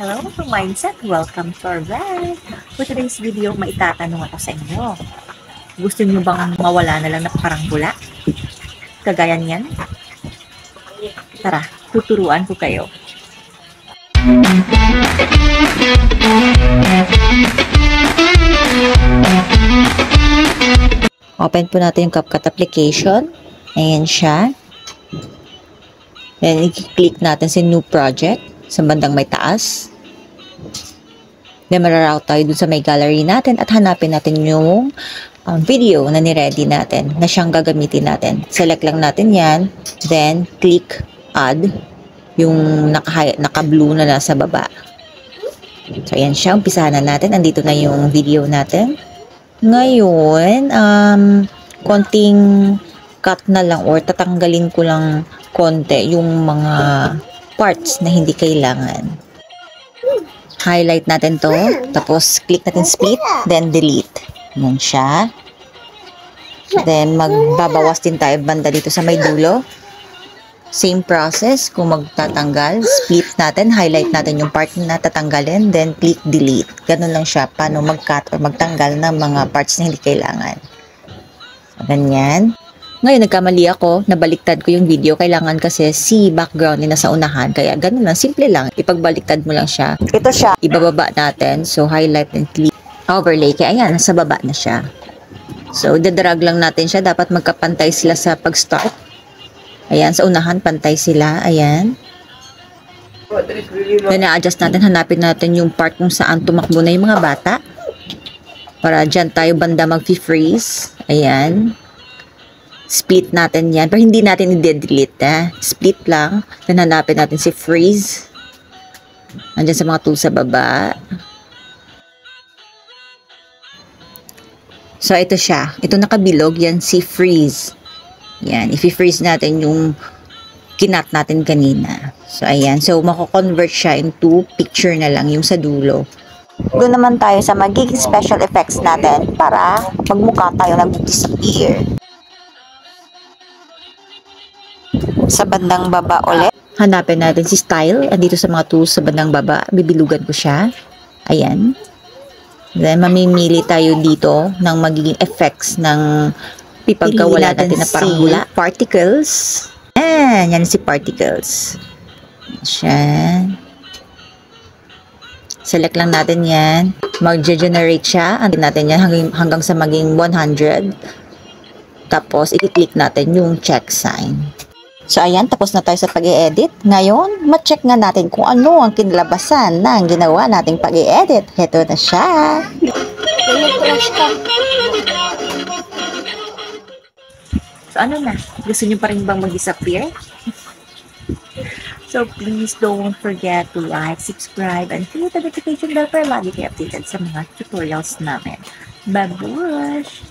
Hello to Mindset! Welcome to our vlog! For today's video, maitatanong ako sa inyo. Gusto niyo bang mawala na lang na parang bula? Kagaya niyan? Tara, tuturuan ko kayo. Open po natin yung CapCut application. Ayan siya. Then, i-click natin sa new project sa bandang may taas. Then, mararoute tayo dun sa may gallery natin at hanapin natin yung video na ni-ready natin, na siyang gagamitin natin. Select lang natin yan. Then, click add. Yung naka-blue na nasa baba. So, ayan siya. Umpisahan na natin. Andito na yung video natin. Ngayon, konting cut na lang or tatanggalin ko lang konti yung mga parts na hindi kailangan. Highlight natin to. Tapos, click natin split. Then, delete. Yan siya. Then, magbabawas din tayo banda dito sa may dulo. Same process. Kung magtatanggal, split natin. Highlight natin yung part na tatanggalin. Then, click delete. Ganun lang siya. Paano mag-cut or magtanggal ng mga parts na hindi kailangan. So, ganyan. Ngayon, nagkamali ako, nabaliktad ko yung video. Kailangan kasi si background na nasa unahan. Kaya ganun lang, simple lang. Ipagbaligtad mo lang siya. Ito siya. Ibababa natin. So, highlight and click. Overlay. Kaya ayan, nasa baba na siya. So, dadrag lang natin siya. Dapat magkapantay sila sa pag-start. Ayan, sa unahan, pantay sila. Ayan. Then, na-adjust natin. Hanapin natin yung part kung saan tumakbo na yung mga bata. Para dyan tayo banda mag-freeze. Ayan. Split natin yan. Pero hindi natin i-delete. Split lang. Then hanapin natin si freeze. Nandyan sa mga tools sa baba. So, ito siya. Ito nakabilog. Yan si freeze. Yan. I-freeze natin yung kinat natin kanina. So, ayan. So, mako-convert siya into picture na lang yung sa dulo. Doon naman tayo sa magiging special effects natin para magmukha tayo nag-disappear. Sa bandang baba ulit. Hanapin natin si style. Andito sa mga tools sa bandang baba. Bibilugan ko siya. Ayan. Then, mamimili tayo dito ng magiging effects ng pipagkawala natin na parang bula. Particles. Ayan. Yan si particles. Siya. Select lang natin yan. Mag-generate siya. Andin natin yan hanggang sa maging 100. Tapos, i-click natin yung check sign. So, ayan, tapos na tayo sa pag-i-edit. Ngayon, ma-check nga natin kung ano ang kinlabasan ng ginawa nating pag-i-edit. Heto na siya. So, ano na? Gusto nyo pa rin bang mag-disappear? So, please don't forget to like, subscribe, and hit the notification bell para lagi kayo updated sa mga tutorials namin. Babush!